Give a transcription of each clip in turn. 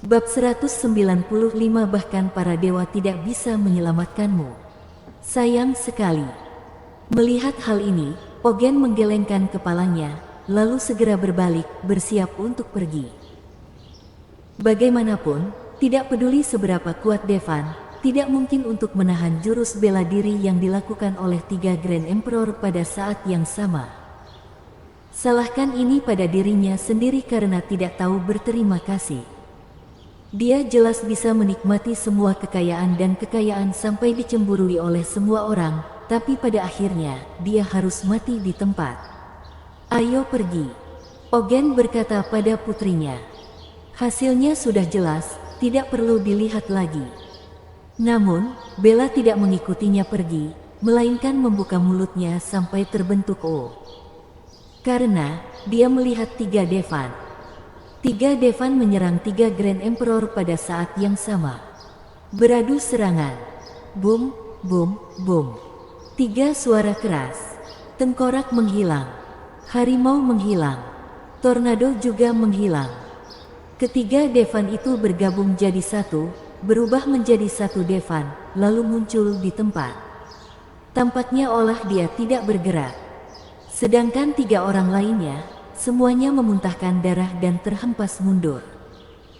Bab 195. Bahkan para dewa tidak bisa menyelamatkanmu. Sayang sekali. Melihat hal ini, Ogen menggelengkan kepalanya, lalu segera berbalik, bersiap untuk pergi. Bagaimanapun, tidak peduli seberapa kuat Devan, tidak mungkin untuk menahan jurus bela diri yang dilakukan oleh 3 Grand Emperor pada saat yang sama. Salahkan ini pada dirinya sendiri karena tidak tahu berterima kasih. Dia jelas bisa menikmati semua kekayaan dan kekayaan sampai dicemburui oleh semua orang, tapi pada akhirnya, dia harus mati di tempat. Ayo pergi, Ogen berkata pada putrinya. Hasilnya sudah jelas, tidak perlu dilihat lagi. Namun, Bella tidak mengikutinya pergi, melainkan membuka mulutnya sampai terbentuk O. Karena, dia melihat 3 Devan. 3 Devan menyerang 3 Grand Emperor pada saat yang sama. Beradu serangan. Boom, boom, boom. 3 suara keras. Tengkorak menghilang. Harimau menghilang. Tornado juga menghilang. Ketiga Devan itu bergabung jadi satu, berubah menjadi 1 Devan, lalu muncul di tempat. Tampaknya olah dia tidak bergerak. Sedangkan 3 orang lainnya, semuanya memuntahkan darah dan terhempas mundur.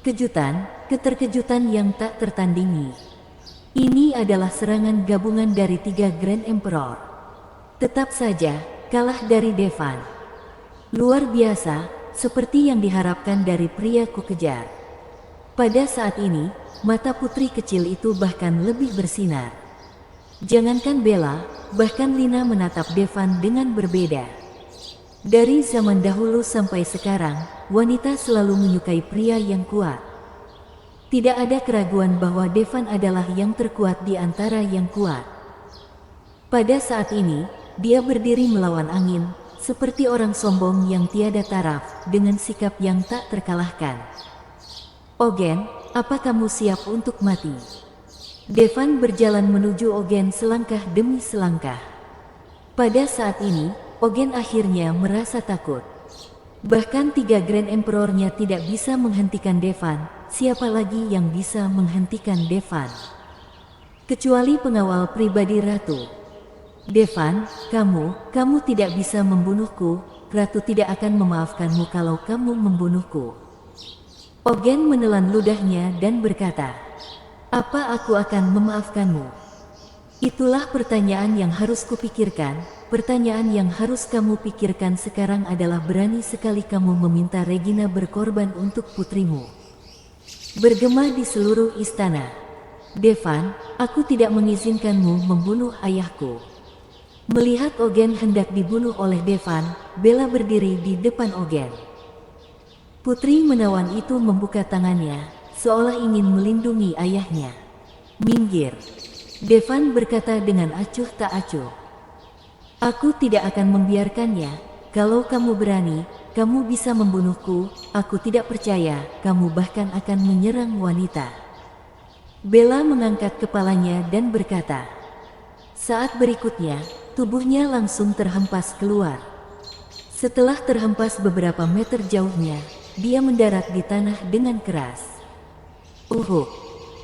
Keterkejutan yang tak tertandingi. Ini adalah serangan gabungan dari 3 Grand Emperor. Tetap saja, kalah dari Devan. Luar biasa, seperti yang diharapkan dari pria kukejar. Pada saat ini, mata putri kecil itu bahkan lebih bersinar. Jangankan Bella, bahkan Lina menatap Devan dengan berbeda. Dari zaman dahulu sampai sekarang, wanita selalu menyukai pria yang kuat. Tidak ada keraguan bahwa Devan adalah yang terkuat di antara yang kuat. Pada saat ini, dia berdiri melawan angin, seperti orang sombong yang tiada taraf, dengan sikap yang tak terkalahkan. Ogen, apa kamu siap untuk mati? Devan berjalan menuju Ogen selangkah demi selangkah. Pada saat ini, Ogen akhirnya merasa takut. Bahkan 3 Grand Emperor-nya tidak bisa menghentikan Devan, siapa lagi yang bisa menghentikan Devan? Kecuali pengawal pribadi Ratu. Devan, kamu tidak bisa membunuhku, Ratu tidak akan memaafkanmu kalau kamu membunuhku. Ogen menelan ludahnya dan berkata, apa aku akan memaafkanmu? Itulah pertanyaan yang harus kupikirkan. Pertanyaan yang harus kamu pikirkan sekarang adalah berani sekali kamu meminta Regina berkorban untuk putrimu. Bergema di seluruh istana. Devan, aku tidak mengizinkanmu membunuh ayahku. Melihat Ogen hendak dibunuh oleh Devan, Bella berdiri di depan Ogen. Putri menawan itu membuka tangannya, seolah ingin melindungi ayahnya. Minggir. Devan berkata dengan acuh tak acuh. Aku tidak akan membiarkannya. Kalau kamu berani, kamu bisa membunuhku. Aku tidak percaya, kamu bahkan akan menyerang wanita. Bella mengangkat kepalanya dan berkata. Saat berikutnya, tubuhnya langsung terhempas keluar. Setelah terhempas beberapa meter jauhnya, dia mendarat di tanah dengan keras.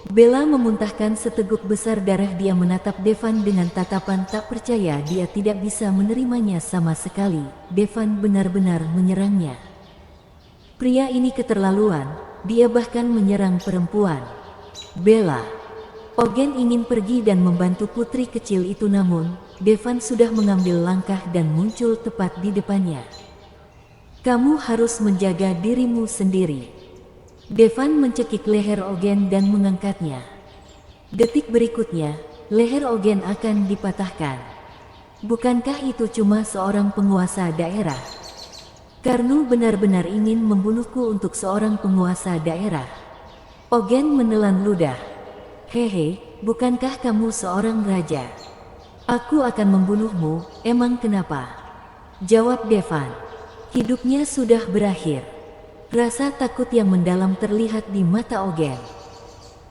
Bella memuntahkan seteguk besar darah. Dia menatap Devan dengan tatapan tak percaya. Dia tidak bisa menerimanya sama sekali. Devan benar-benar menyerangnya. Pria ini keterlaluan, dia bahkan menyerang perempuan. Bella. Ogen ingin pergi dan membantu putri kecil itu, namun Devan sudah mengambil langkah dan muncul tepat di depannya. Kamu harus menjaga dirimu sendiri. Devan mencekik leher Ogen dan mengangkatnya. Detik berikutnya, leher Ogen akan dipatahkan. Bukankah itu cuma seorang penguasa daerah? Karnu benar-benar ingin membunuhku untuk seorang penguasa daerah. Ogen menelan ludah. Hehe, bukankah kamu seorang raja? Aku akan membunuhmu, emang kenapa? Jawab Devan. Hidupnya sudah berakhir. Rasa takut yang mendalam terlihat di mata Ogen.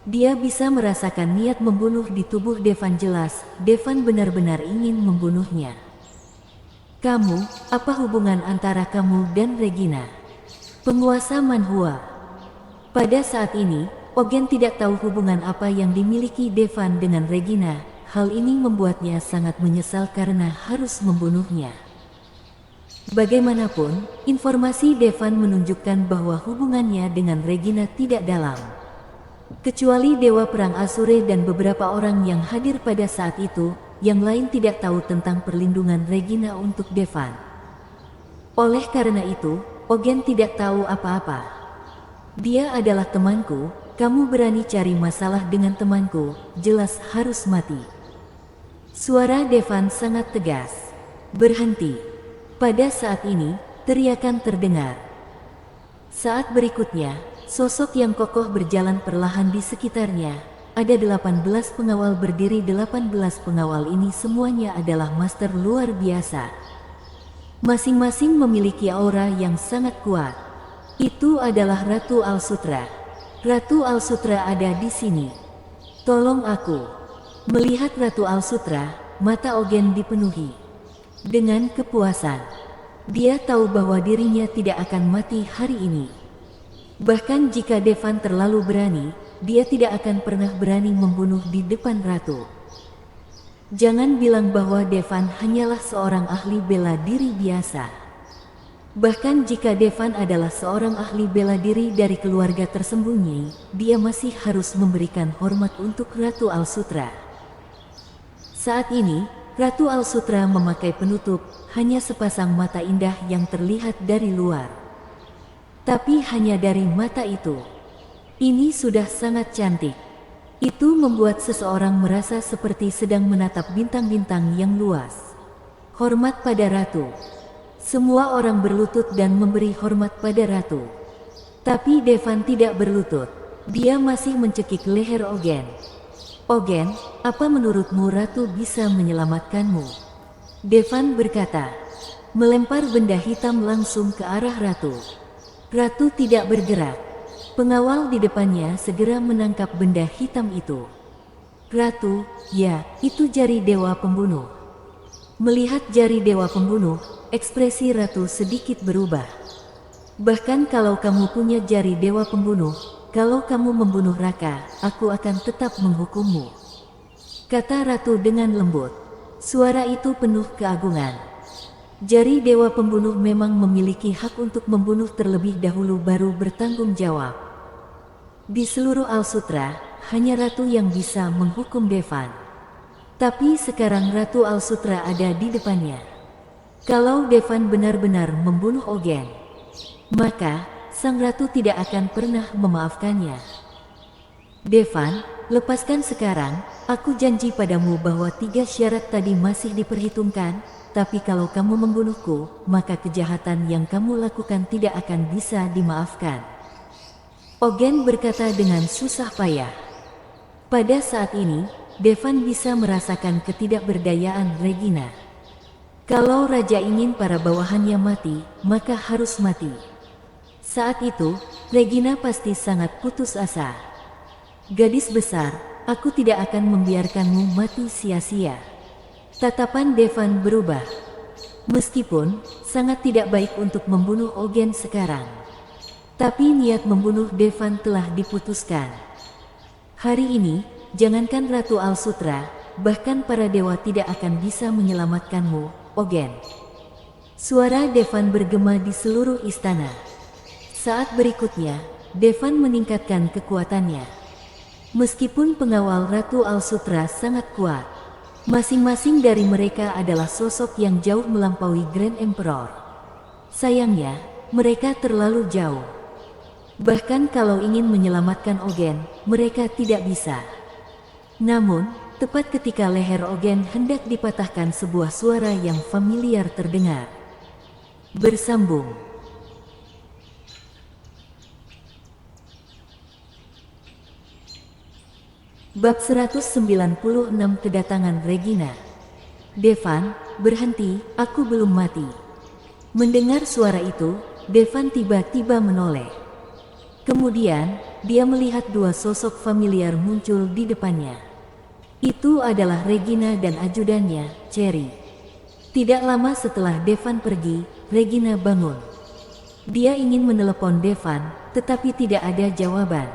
Dia bisa merasakan niat membunuh di tubuh Devan. Jelas, Devan benar-benar ingin membunuhnya. Kamu, apa hubungan antara kamu dan Regina? Penguasa Manhua. Pada saat ini, Ogen tidak tahu hubungan apa yang dimiliki Devan dengan Regina. Hal ini membuatnya sangat menyesal karena harus membunuhnya. Bagaimanapun, informasi Devan menunjukkan bahwa hubungannya dengan Regina tidak dalam. Kecuali Dewa Perang Asure dan beberapa orang yang hadir pada saat itu, yang lain tidak tahu tentang perlindungan Regina untuk Devan. Oleh karena itu, Ogen tidak tahu apa-apa. Dia adalah temanku, kamu berani cari masalah dengan temanku, jelas harus mati. Suara Devan sangat tegas. Berhenti. Pada saat ini, teriakan terdengar. Saat berikutnya, sosok yang kokoh berjalan perlahan di sekitarnya. Ada 18 pengawal berdiri. 18 pengawal ini semuanya adalah master luar biasa. Masing-masing memiliki aura yang sangat kuat. Itu adalah Ratu Alsutra. Ratu Alsutra ada di sini. Tolong aku. Melihat Ratu Alsutra, mata Ogen dipenuhi dengan kepuasan. Dia tahu bahwa dirinya tidak akan mati hari ini. Bahkan jika Devan terlalu berani, dia tidak akan pernah berani membunuh di depan Ratu. Jangan bilang bahwa Devan hanyalah seorang ahli bela diri biasa. Bahkan jika Devan adalah seorang ahli bela diri dari keluarga tersembunyi, dia masih harus memberikan hormat untuk Ratu Alsutra. Saat ini, Ratu Alsutra memakai penutup, hanya sepasang mata indah yang terlihat dari luar. Tapi hanya dari mata itu. Ini sudah sangat cantik. Itu membuat seseorang merasa seperti sedang menatap bintang-bintang yang luas. Hormat pada Ratu. Semua orang berlutut dan memberi hormat pada Ratu. Tapi Devan tidak berlutut. Dia masih mencekik leher Ogen. Ogen, apa menurutmu Ratu bisa menyelamatkanmu? Devan berkata, melempar benda hitam langsung ke arah Ratu. Ratu tidak bergerak. Pengawal di depannya segera menangkap benda hitam itu. Ratu, ya, itu jari dewa pembunuh. Melihat jari dewa pembunuh, ekspresi Ratu sedikit berubah. Bahkan kalau kamu punya jari dewa pembunuh, kalau kamu membunuh Raka, aku akan tetap menghukummu. Kata Ratu dengan lembut. Suara itu penuh keagungan. Jari dewa pembunuh memang memiliki hak untuk membunuh terlebih dahulu baru bertanggung jawab. Di seluruh Alsutra, hanya Ratu yang bisa menghukum Devan. Tapi sekarang Ratu Alsutra ada di depannya. Kalau Devan benar-benar membunuh Ogen, maka sang Ratu tidak akan pernah memaafkannya. Devan, lepaskan sekarang. Aku janji padamu bahwa 3 syarat tadi masih diperhitungkan. Tapi kalau kamu membunuhku, maka kejahatan yang kamu lakukan tidak akan bisa dimaafkan. Ogen berkata dengan susah payah. Pada saat ini, Devan bisa merasakan ketidakberdayaan Regina. Kalau raja ingin para bawahannya mati, maka harus mati. Saat itu, Regina pasti sangat putus asa. Gadis besar, aku tidak akan membiarkanmu mati sia-sia. Tatapan Devan berubah. Meskipun sangat tidak baik untuk membunuh Ogen sekarang, tapi niat membunuh Devan telah diputuskan. Hari ini, jangankan Ratu Alsutra, bahkan para dewa tidak akan bisa menyelamatkanmu, Ogen. Suara Devan bergema di seluruh istana. Saat berikutnya, Devan meningkatkan kekuatannya. Meskipun pengawal Ratu Alsutra sangat kuat, masing-masing dari mereka adalah sosok yang jauh melampaui Grand Emperor. Sayangnya, mereka terlalu jauh. Bahkan kalau ingin menyelamatkan Ogen, mereka tidak bisa. Namun, tepat ketika leher Ogen hendak dipatahkan, sebuah suara yang familiar terdengar. Bersambung. Bab 196 Kedatangan Regina. Devan, berhenti, aku belum mati. Mendengar suara itu, Devan tiba-tiba menoleh. Kemudian, dia melihat 2 sosok familiar muncul di depannya. Itu adalah Regina dan ajudannya, Cherry. Tidak lama setelah Devan pergi, Regina bangun. Dia ingin menelepon Devan, tetapi tidak ada jawaban.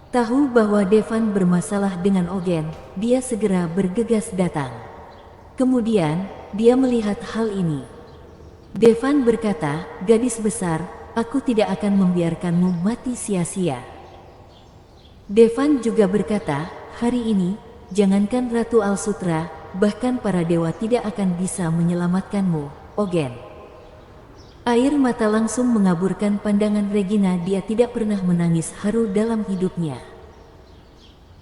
Tahu bahwa Devan bermasalah dengan Ogen, dia segera bergegas datang. Kemudian, dia melihat hal ini. Devan berkata, "Gadis besar, aku tidak akan membiarkanmu mati sia-sia." Devan juga berkata, "Hari ini, jangankan Ratu Alsutra, bahkan para dewa tidak akan bisa menyelamatkanmu, Ogen." Air mata langsung mengaburkan pandangan Regina. Dia tidak pernah menangis haru dalam hidupnya.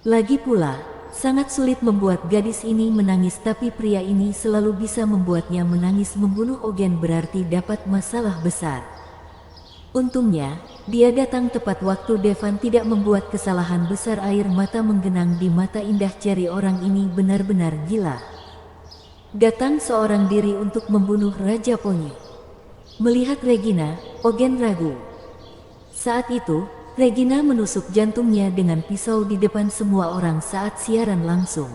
Lagi pula, sangat sulit membuat gadis ini menangis, tapi pria ini selalu bisa membuatnya menangis. Membunuh Ogen berarti dapat masalah besar. Untungnya, dia datang tepat waktu. Devan tidak membuat kesalahan besar. Air mata menggenang di mata indah Cherry. Orang ini benar-benar gila. Datang seorang diri untuk membunuh Raja Ponyi. Melihat Regina, Ogen ragu. Saat itu, Regina menusuk jantungnya dengan pisau di depan semua orang saat siaran langsung.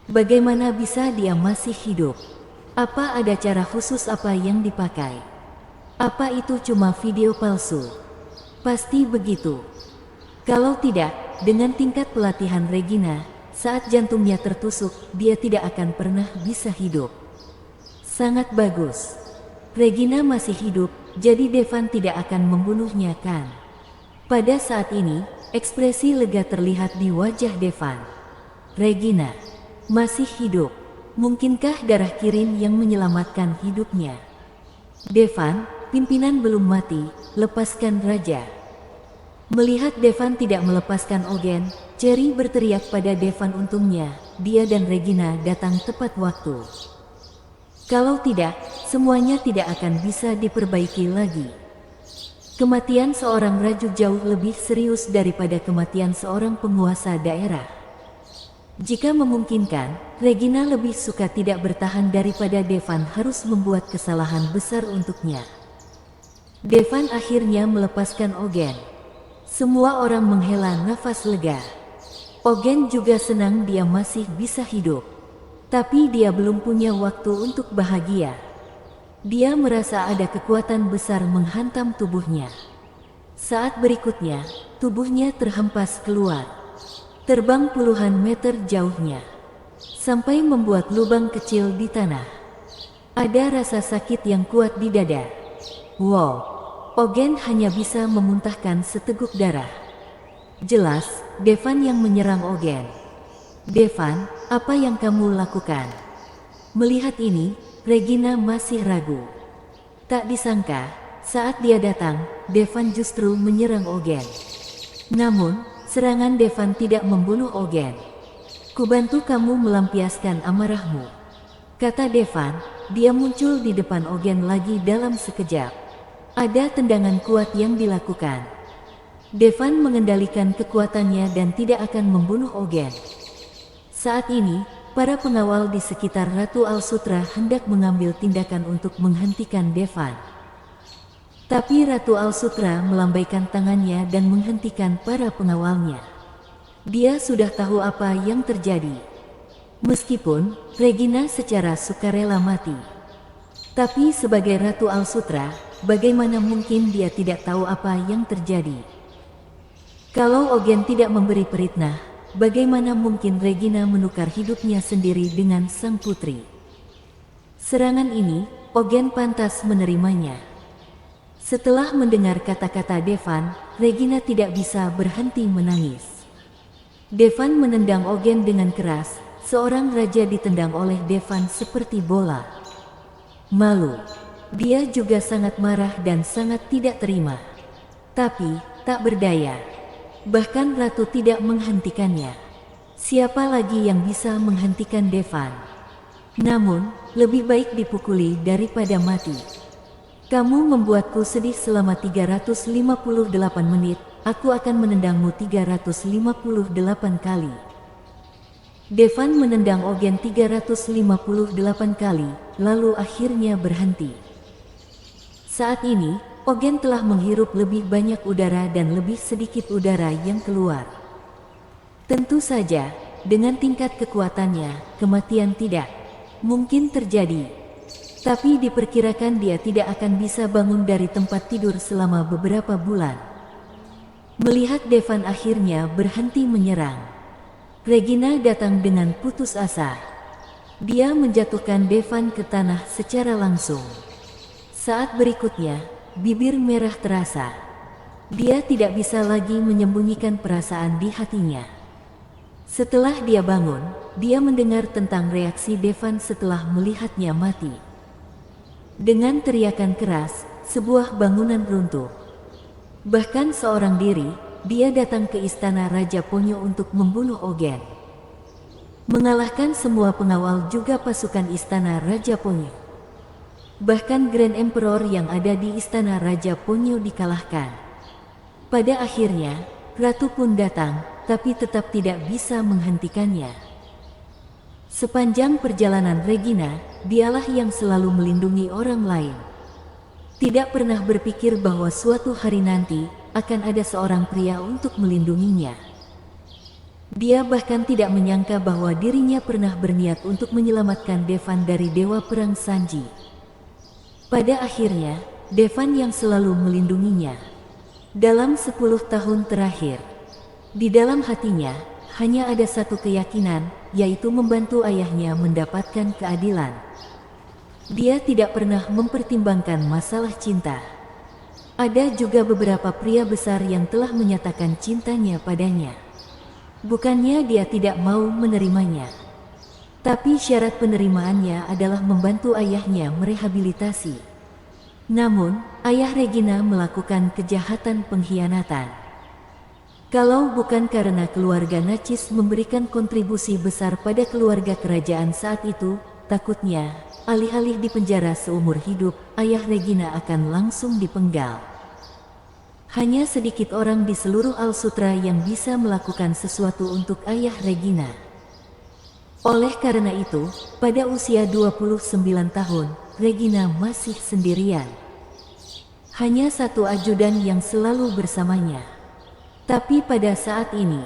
Bagaimana bisa dia masih hidup? Apa ada cara khusus apa yang dipakai? Apa itu cuma video palsu? Pasti begitu. Kalau tidak, dengan tingkat pelatihan Regina, saat jantungnya tertusuk, dia tidak akan pernah bisa hidup. Sangat bagus. Regina masih hidup, jadi Devan tidak akan membunuhnya, kan? Pada saat ini, ekspresi lega terlihat di wajah Devan. Regina masih hidup. Mungkinkah darah Kirin yang menyelamatkan hidupnya? Devan, pimpinan belum mati, lepaskan raja. Melihat Devan tidak melepaskan Ogen, Cherry berteriak pada Devan. Untungnya, dia dan Regina datang tepat waktu. Kalau tidak, semuanya tidak akan bisa diperbaiki lagi. Kematian seorang raju jauh lebih serius daripada kematian seorang penguasa daerah. Jika memungkinkan, Regina lebih suka tidak bertahan daripada Devan harus membuat kesalahan besar untuknya. Devan akhirnya melepaskan Ogen. Semua orang menghela nafas lega. Ogen juga senang dia masih bisa hidup. Tapi dia belum punya waktu untuk bahagia. Dia merasa ada kekuatan besar menghantam tubuhnya. Saat berikutnya, tubuhnya terhempas keluar. Terbang puluhan meter jauhnya. Sampai membuat lubang kecil di tanah. Ada rasa sakit yang kuat di dada. Wow, Ogen hanya bisa memuntahkan seteguk darah. Jelas, Devan yang menyerang Ogen. Devan, apa yang kamu lakukan? Melihat ini, Regina masih ragu. Tak disangka, saat dia datang, Devan justru menyerang Ogen. Namun, serangan Devan tidak membunuh Ogen. "Kubantu kamu melampiaskan amarahmu," kata Devan. Dia muncul di depan Ogen lagi dalam sekejap. Ada tendangan kuat yang dilakukan. Devan mengendalikan kekuatannya dan tidak akan membunuh Ogen. Saat ini, para pengawal di sekitar Ratu Alsutra hendak mengambil tindakan untuk menghentikan Devan. Tapi Ratu Alsutra melambaikan tangannya dan menghentikan para pengawalnya. Dia sudah tahu apa yang terjadi. Meskipun Regina secara sukarela mati. Tapi sebagai Ratu Alsutra, bagaimana mungkin dia tidak tahu apa yang terjadi? Kalau Ogen tidak memberi peritnah, bagaimana mungkin Regina menukar hidupnya sendiri dengan sang putri? Serangan ini, Ogen pantas menerimanya. Setelah mendengar kata-kata Devan, Regina tidak bisa berhenti menangis. Devan menendang Ogen dengan keras. Seorang raja ditendang oleh Devan seperti bola. Malu. Dia juga sangat marah dan sangat tidak terima. Tapi, tak berdaya. Bahkan Ratu tidak menghentikannya. Siapa lagi yang bisa menghentikan Devan? Namun, lebih baik dipukuli daripada mati. "Kamu membuatku sedih selama 358 menit, aku akan menendangmu 358 kali." Devan menendang Ogen 358 kali, lalu akhirnya berhenti. Saat ini, Ogen telah menghirup lebih banyak udara dan lebih sedikit udara yang keluar. Tentu saja, dengan tingkat kekuatannya, kematian tidak mungkin terjadi. Tapi diperkirakan dia tidak akan bisa bangun dari tempat tidur selama beberapa bulan. Melihat Devan akhirnya berhenti menyerang, Regina datang dengan putus asa. Dia menjatuhkan Devan ke tanah secara langsung. Saat berikutnya, bibir merah terasa. Dia tidak bisa lagi menyembunyikan perasaan di hatinya. Setelah dia bangun, dia mendengar tentang reaksi Devan setelah melihatnya mati. Dengan teriakan keras, sebuah bangunan runtuh. Bahkan seorang diri, dia datang ke istana Raja Ponyo untuk membunuh Ogen. Mengalahkan semua pengawal juga pasukan istana Raja Ponyo. Bahkan Grand Emperor yang ada di istana Raja Ponyo dikalahkan. Pada akhirnya, Ratu pun datang, tapi tetap tidak bisa menghentikannya. Sepanjang perjalanan Regina, dialah yang selalu melindungi orang lain. Tidak pernah berpikir bahwa suatu hari nanti, akan ada seorang pria untuk melindunginya. Dia bahkan tidak menyangka bahwa dirinya pernah berniat untuk menyelamatkan Devan dari Dewa Perang Sanji. Pada akhirnya, Devan yang selalu melindunginya. Dalam 10 tahun terakhir, di dalam hatinya, hanya ada satu keyakinan, yaitu membantu ayahnya mendapatkan keadilan. Dia tidak pernah mempertimbangkan masalah cinta. Ada juga beberapa pria besar yang telah menyatakan cintanya padanya. Bukannya dia tidak mau menerimanya, tapi syarat penerimaannya adalah membantu ayahnya merehabilitasi. Namun, ayah Regina melakukan kejahatan pengkhianatan. Kalau bukan karena keluarga Nacis memberikan kontribusi besar pada keluarga kerajaan saat itu, takutnya, alih-alih dipenjara seumur hidup, ayah Regina akan langsung dipenggal. Hanya sedikit orang di seluruh Al-Sutra yang bisa melakukan sesuatu untuk ayah Regina. Oleh karena itu, pada usia 29 tahun, Regina masih sendirian. Hanya satu ajudan yang selalu bersamanya. Tapi pada saat ini,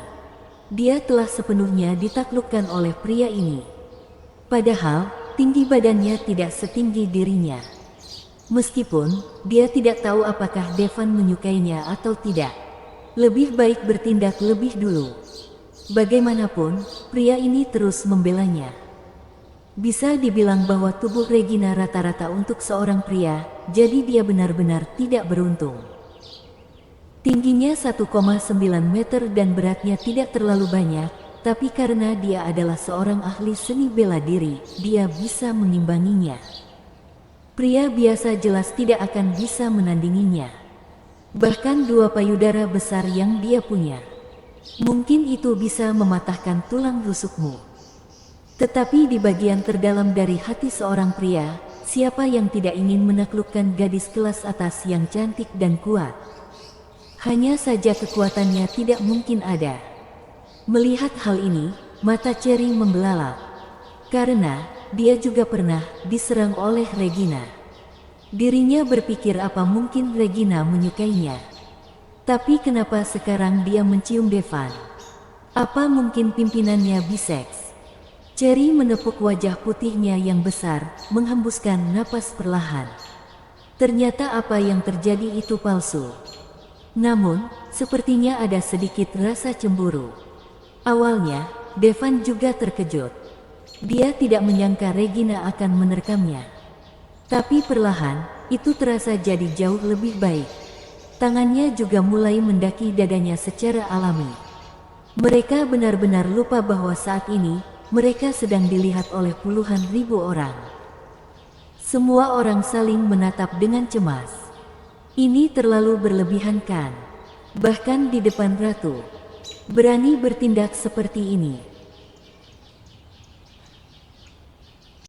dia telah sepenuhnya ditaklukkan oleh pria ini. Padahal, tinggi badannya tidak setinggi dirinya. Meskipun, dia tidak tahu apakah Devan menyukainya atau tidak. Lebih baik bertindak lebih dulu. Bagaimanapun, pria ini terus membelanya. Bisa dibilang bahwa tubuh Regina rata-rata untuk seorang pria, jadi dia benar-benar tidak beruntung. Tingginya 1,9 meter dan beratnya tidak terlalu banyak, tapi karena dia adalah seorang ahli seni bela diri, dia bisa mengimbanginya. Pria biasa jelas tidak akan bisa menandinginya. Bahkan dua payudara besar yang dia punya, mungkin itu bisa mematahkan tulang rusukmu. Tetapi di bagian terdalam dari hati seorang pria, siapa yang tidak ingin menaklukkan gadis kelas atas yang cantik dan kuat? Hanya saja kekuatannya tidak mungkin ada. Melihat hal ini, mata Cherry membelalak. Karena, dia juga pernah diserang oleh Regina. Dirinya berpikir apa mungkin Regina menyukainya. Tapi kenapa sekarang dia mencium Devan? Apa mungkin pimpinannya biseks? Cherry menepuk wajah putihnya yang besar, menghembuskan napas perlahan. Ternyata apa yang terjadi itu palsu. Namun, sepertinya ada sedikit rasa cemburu. Awalnya, Devan juga terkejut. Dia tidak menyangka Regina akan menerkamnya. Tapi perlahan, itu terasa jadi jauh lebih baik. Tangannya juga mulai mendaki dadanya secara alami. Mereka benar-benar lupa bahwa saat ini, mereka sedang dilihat oleh puluhan ribu orang. Semua orang saling menatap dengan cemas. Ini terlalu berlebihan kan? Bahkan di depan ratu. Berani bertindak seperti ini.